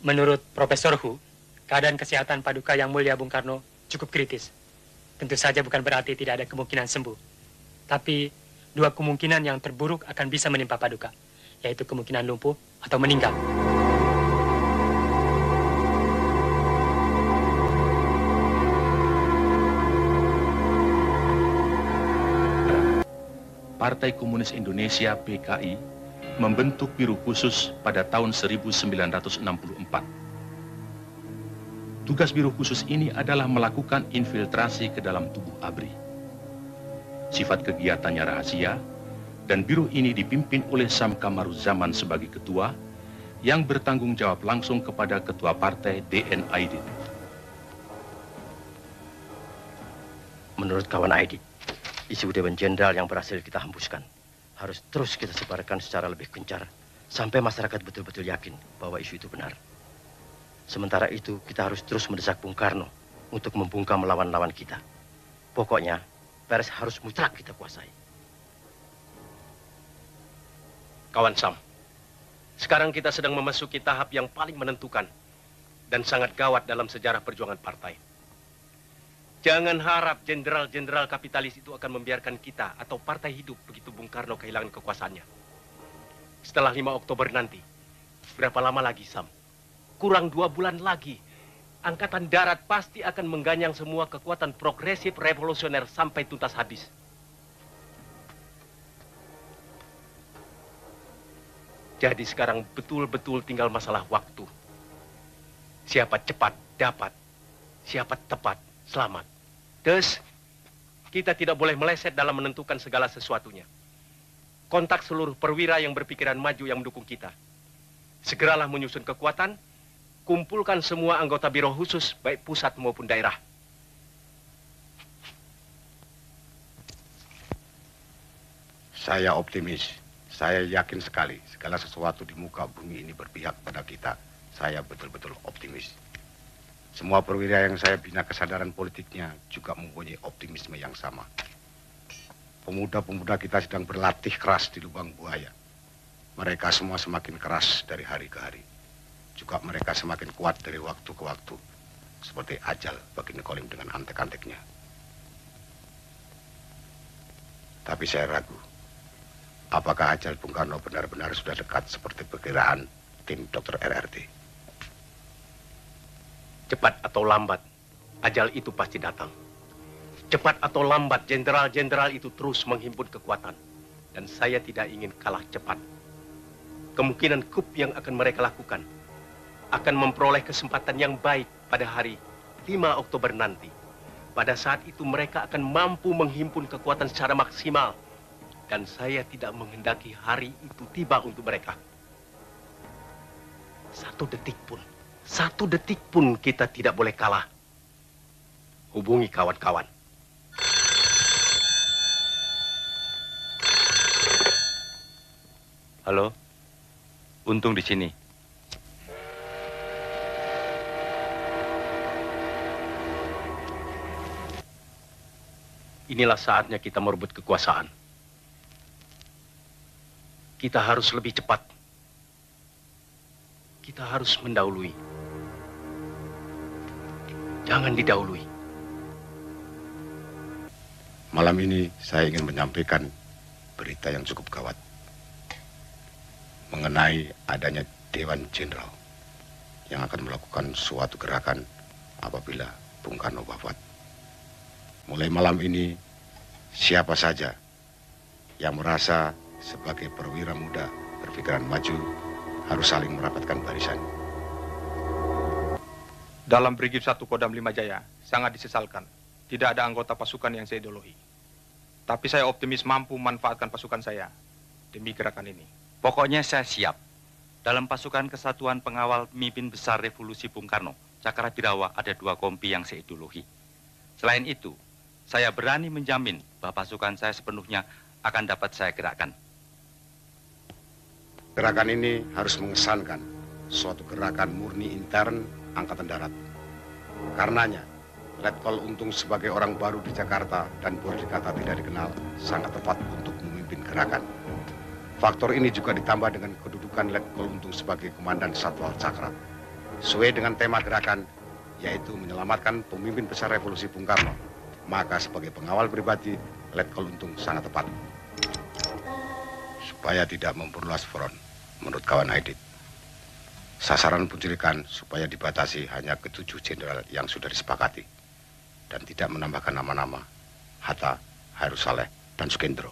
Menurut Profesor Hu, keadaan kesehatan Paduka Yang Mulia Bung Karno cukup kritis. Tentu saja bukan berarti tidak ada kemungkinan sembuh. Tapi dua kemungkinan yang terburuk akan bisa menimpa Paduka, yaitu kemungkinan lumpuh atau meninggal. Partai Komunis Indonesia (PKI) membentuk Biro Khusus pada tahun 1964. Tugas Biro Khusus ini adalah melakukan infiltrasi ke dalam tubuh ABRI. Sifat kegiatannya rahasia, dan biro ini dipimpin oleh Sam Kamaruzaman sebagai ketua, yang bertanggung jawab langsung kepada ketua partai DN Aidit. Menurut kawan Aidit, isu Dewan Jenderal yang berhasil kita hembuskan harus terus kita sebarkan secara lebih gencar sampai masyarakat betul-betul yakin bahwa isu itu benar. Sementara itu, kita harus terus mendesak Bung Karno untuk membungkam lawan-lawan kita. Pokoknya, pers harus mutlak kita kuasai. Kawan Sam, sekarang kita sedang memasuki tahap yang paling menentukan dan sangat gawat dalam sejarah perjuangan partai. Jangan harap jenderal-jenderal kapitalis itu akan membiarkan kita atau partai hidup begitu Bung Karno kehilangan kekuasaannya. Setelah 5 Oktober nanti, berapa lama lagi, Sam? Kurang 2 bulan lagi, Angkatan Darat pasti akan mengganyang semua kekuatan progresif revolusioner sampai tuntas habis. Jadi sekarang betul-betul tinggal masalah waktu. Siapa cepat dapat, siapa tepat selamat. Terus, kita tidak boleh meleset dalam menentukan segala sesuatunya. Kontak seluruh perwira yang berpikiran maju yang mendukung kita. Segeralah menyusun kekuatan, kumpulkan semua anggota biro khusus, baik pusat maupun daerah. Saya optimis. Saya yakin sekali segala sesuatu di muka bumi ini berpihak pada kita. Saya betul-betul optimis. Semua perwira yang saya bina kesadaran politiknya juga mempunyai optimisme yang sama. Pemuda-pemuda kita sedang berlatih keras di lubang buaya. Mereka semua semakin keras dari hari ke hari. Juga mereka semakin kuat dari waktu ke waktu. Seperti ajal bagi Nekolim dengan antek-anteknya. Tapi saya ragu. Apakah ajal Bung Karno benar-benar sudah dekat seperti perkiraan tim Dr. RRT? Cepat atau lambat, ajal itu pasti datang. Cepat atau lambat, jenderal-jenderal itu terus menghimpun kekuatan. Dan saya tidak ingin kalah cepat. Kemungkinan coup yang akan mereka lakukan akan memperoleh kesempatan yang baik pada hari 5 Oktober nanti. Pada saat itu mereka akan mampu menghimpun kekuatan secara maksimal. Dan saya tidak menghendaki hari itu tiba untuk mereka. Satu detik pun kita tidak boleh kalah. Hubungi kawan-kawan. Halo, Untung di sini. Inilah saatnya kita merebut kekuasaan. Kita harus lebih cepat. Kita harus mendahului. Jangan didahului. Malam ini saya ingin menyampaikan berita yang cukup gawat mengenai adanya Dewan Jenderal yang akan melakukan suatu gerakan apabila Bung Karno wafat. Mulai malam ini, siapa saja yang merasa sebagai perwira muda berpikiran maju harus saling merapatkan barisan. Dalam Brigif 1 Kodam 5 Jaya, sangat disesalkan. Tidak ada anggota pasukan yang saya ideologi. Tapi saya optimis mampu memanfaatkan pasukan saya demi gerakan ini. Pokoknya saya siap. Dalam pasukan Kesatuan Pengawal Pemimpin Besar Revolusi Bung Karno, Cakrawirawa ada 2 kompi yang saya ideologi. Selain itu, saya berani menjamin bahwa pasukan saya sepenuhnya akan dapat saya gerakkan. Gerakan ini harus mengesankan suatu gerakan murni intern Angkatan Darat. Karenanya, Letkol Untung sebagai orang baru di Jakarta dan boleh dikata tidak dikenal, sangat tepat untuk memimpin gerakan. Faktor ini juga ditambah dengan kedudukan Letkol Untung sebagai Komandan Satwal Cakra. Sesuai dengan tema gerakan, yaitu menyelamatkan pemimpin besar revolusi Bung Karno, maka sebagai pengawal pribadi, Letkol Untung sangat tepat. Supaya tidak memperluas front, menurut kawan Aidit, sasaran penculikan supaya dibatasi hanya ke 7 jenderal yang sudah disepakati dan tidak menambahkan nama-nama Hatta, Hairus Saleh, dan Sukendro.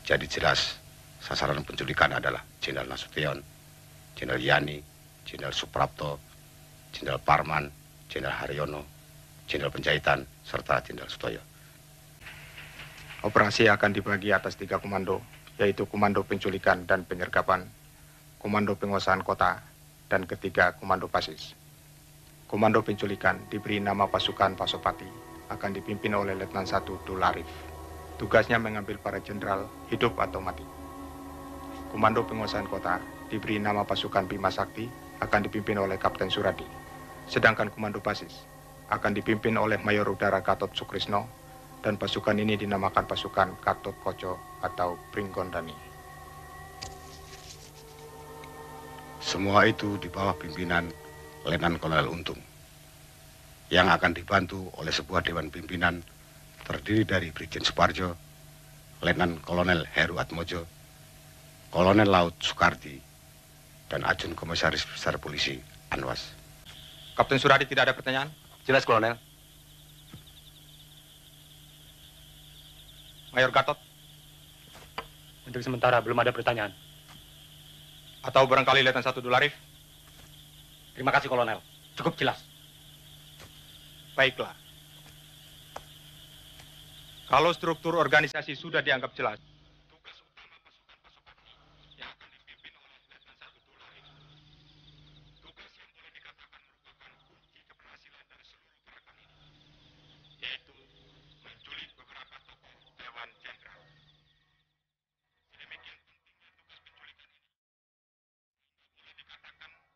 Jadi jelas sasaran penculikan adalah Jenderal Nasution, Jenderal Yani, Jenderal Suprapto, Jenderal Parman, Jenderal Haryono, Jenderal Penjahitan, serta Jenderal Sutoyo. Operasi akan dibagi atas 3 komando, yaitu Komando Penculikan dan Penyergapan, Komando Penguasaan Kota, dan ketiga Komando Pasis. Komando Penculikan diberi nama pasukan Pasopati, akan dipimpin oleh Letnan 1 Dul Arif. Tugasnya mengambil para jenderal hidup atau mati. Komando Penguasaan Kota diberi nama pasukan Bima Sakti, akan dipimpin oleh Kapten Suradi. Sedangkan Komando Pasis akan dipimpin oleh Mayor Udara Gatot Sukrisno, dan pasukan ini dinamakan pasukan Gatot Koco atau Pringgondani. Semua itu di bawah pimpinan Letnan Kolonel Untung, yang akan dibantu oleh sebuah dewan pimpinan terdiri dari Brigjen Suparjo, Letnan Kolonel Heru Atmojo, Kolonel Laut Soekardi, dan Ajun Komisaris Besar Polisi Anwas. Kapten Suradi, tidak ada pertanyaan? Jelas, Kolonel. Mayor Gatot? Untuk sementara belum ada pertanyaan. Atau barangkali Letnan 1 Dul Arif? Terima kasih, Kolonel. Cukup jelas. Baiklah. Kalau struktur organisasi sudah dianggap jelas, tugas utama pasukan-pasukan yang akan dipimpin oleh Letnan 1 Dul Arif, tugas yang boleh dikatakan merupakan kunci keberhasilan dari seluruh gerakan ini, yaitu menculik beberapa tokoh Dewan Jenderal. Sedemikian pentingnya tugas penculikan ini, boleh dikatakan jadi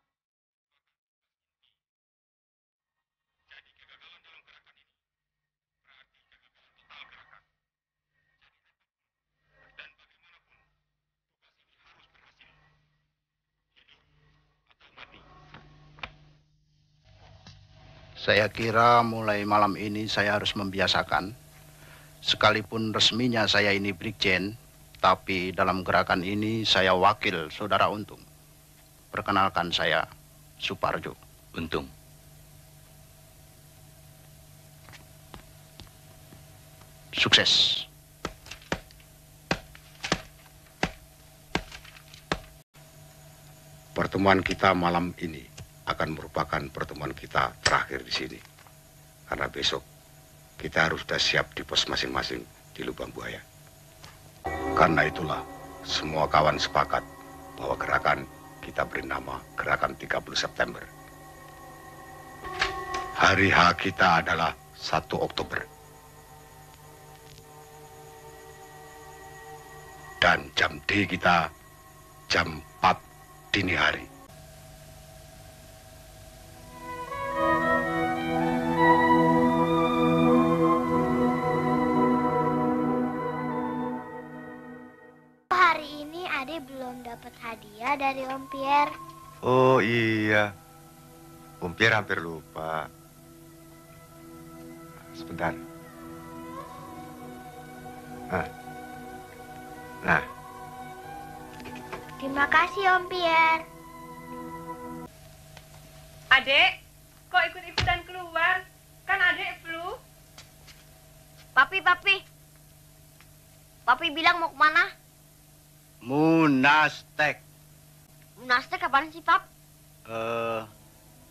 kegagalan dalam gerakan ini berarti kegagalan total gerakan. Dan bagaimanapun tugas ini harus berhasil, hidup atau mati. Saya kira mulai malam ini saya harus membiasakan, sekalipun resminya saya ini Brigjen, tapi dalam gerakan ini saya wakil Saudara Untung. Perkenalkan, saya Suparjo. Untung. Sukses. Pertemuan kita malam ini akan merupakan pertemuan kita terakhir di sini. Karena besok kita harus sudah siap di pos masing-masing di Lubang Buaya. Karena itulah semua kawan sepakat bahwa gerakan kita beri nama Gerakan 30 September. Hari H kita adalah 1 Oktober. Dan jam D kita jam 4 dini hari. Hari ini Ade belum dapat hadiah dari Om Pierre. Oh iya, Om Pierre hampir lupa. Sebentar. Nah. Terima kasih Om Pierre. Adek, kok ikut-ikutan keluar? Kan adek flu. Papi. Papi bilang mau kemana? Munastek. Munastek kapan sih, Pap?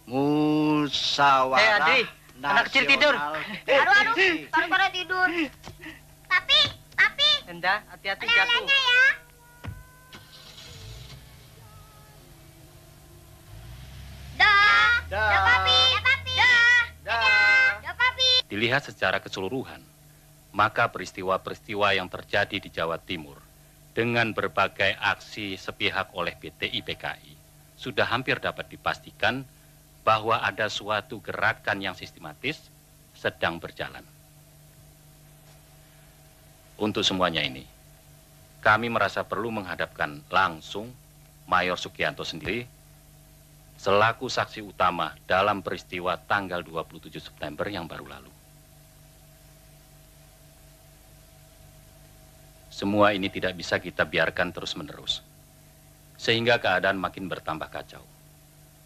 Musyawarah Adi, anak kecil tidur. Aduh, baru tidur. Papi. Enda, hati-hati Oleh-olehnya jatuh. ya. Dah, Papi. Dah, Papi. Dilihat secara keseluruhan, maka peristiwa-peristiwa yang terjadi di Jawa Timur dengan berbagai aksi sepihak oleh PTI PKI sudah hampir dapat dipastikan bahwa ada suatu gerakan yang sistematis sedang berjalan. Untuk semuanya ini, kami merasa perlu menghadapkan langsung Mayor Sugianto sendiri selaku saksi utama dalam peristiwa tanggal 27 September yang baru lalu. Semua ini tidak bisa kita biarkan terus-menerus, sehingga keadaan makin bertambah kacau.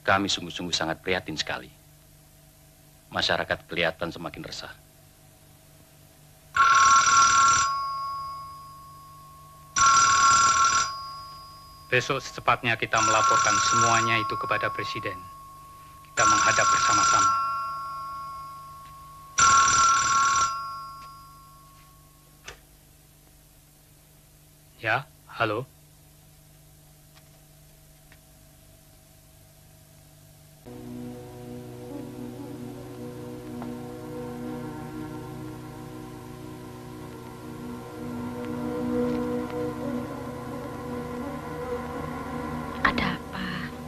Kami sungguh-sungguh sangat prihatin sekali. Masyarakat kelihatan semakin resah. Besok secepatnya kita melaporkan semuanya itu kepada Presiden. Kita menghadap bersama-sama. Ya, halo.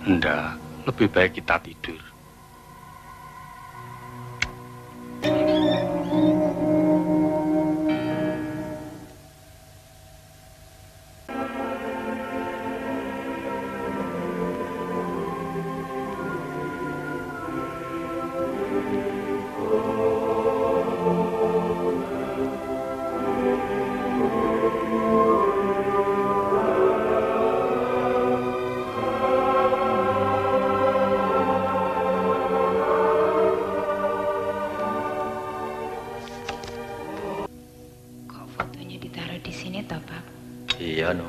Enggak, lebih baik kita tidur. Iya, no.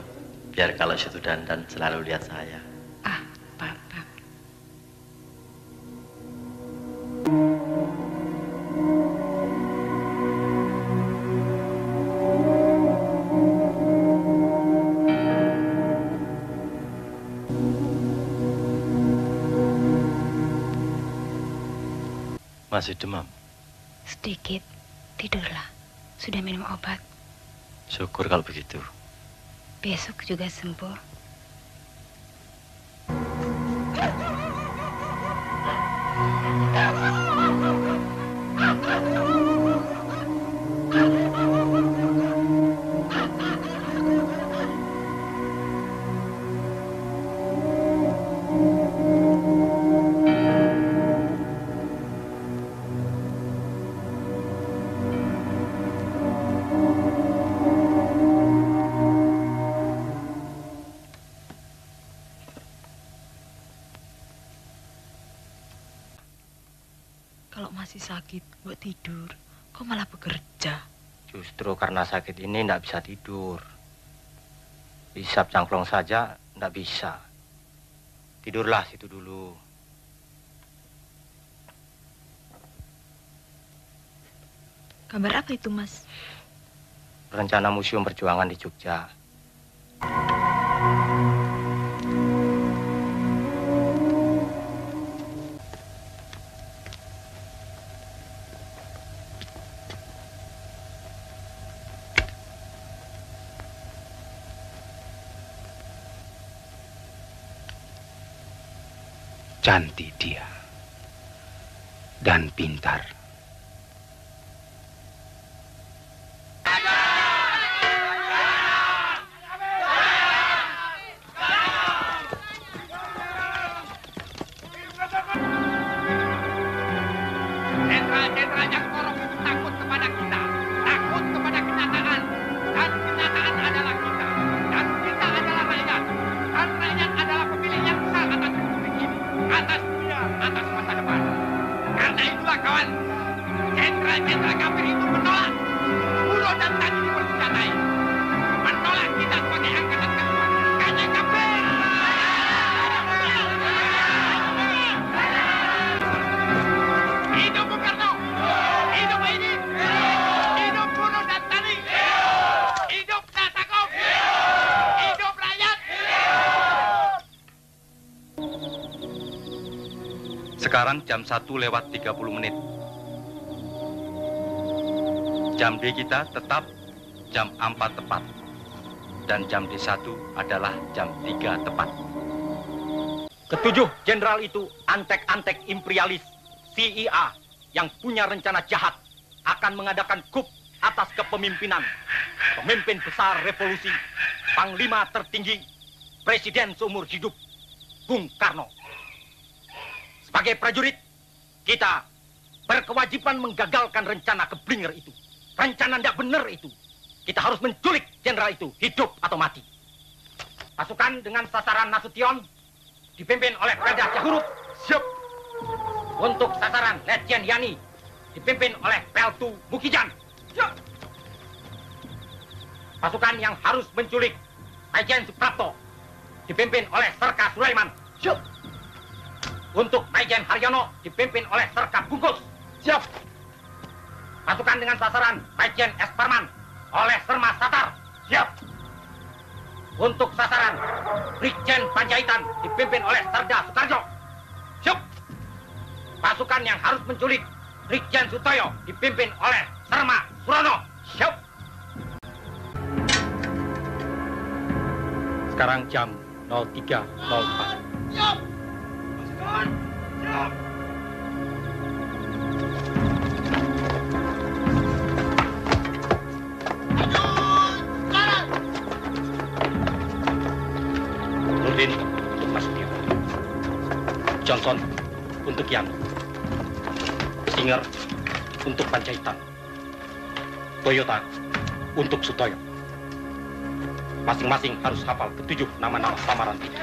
Biar kalau situ dandan selalu lihat saya. Bapak. Masih demam? Sedikit. Tidurlah. Sudah minum obat. Syukur kalau begitu. Besok juga sembuh. Kalau masih sakit, buat tidur. Kok malah bekerja? Justru karena sakit ini tidak bisa tidur. Hisap cangklong saja tidak bisa. Tidurlah situ dulu. Kabar apa itu, Mas? Rencana Museum Perjuangan di Jogja. Cantik dia dan pintar. Jenderal-jenderal yang korup itu takut kepada kita, takut kepada kenyataan, dan kenyataan adalah kita, dan kita adalah rakyat, dan rakyat adalah pemilih yang sah atas republik ini, atas dunia, atas masa depan. Karena itulah kawan, jenderal-jenderal kafir itu menolak buruh dan tani dipersenjatai, menolak kita sebagai angkatan kedua, karena kafir. Hidup Bung Karno, hidup ini, hidup buruh dan tani, hidup Nasakop, hidup rakyat. Sekarang jam 1:30. Jam D kita tetap jam 4 tepat. Dan jam D1 adalah jam 3 tepat. Ketujuh jenderal itu antek-antek imperialis CIA yang punya rencana jahat akan mengadakan coup atas kepemimpinan pemimpin besar revolusi, panglima tertinggi, presiden seumur hidup, Bung Karno. Sebagai prajurit, kita berkewajiban menggagalkan rencana Keblinger itu. Rencana tidak benar itu. Kita harus menculik jenderal itu, hidup atau mati. Pasukan dengan sasaran Nasution dipimpin oleh Pelda Cahurut. Siap. Untuk sasaran Letjen Yani dipimpin oleh Peltu Mukijan. Siap. Pasukan yang harus menculik Maijen Suprapto dipimpin oleh Serka Sulaiman. Siap. Untuk Maijen Haryono dipimpin oleh Serka Bungkus. Siap. Pasukan dengan sasaran Maijen S. Parman oleh Serma Satar. Siap. Untuk sasaran Brigjen Panjaitan dipimpin oleh Serda Soekarjo. Siap. Pasukan yang harus menculik Brigjen Sutoyo dipimpin oleh Serma Surono. Siap. Sekarang jam 03.04. Siap. Pasukan. Siap. Nurdin untuk Prasetyo, Johnson untuk Yan, Singer untuk Panjaitan, Toyota untuk Sutoyo. Masing-masing harus hafal ketujuh nama-nama samaran itu.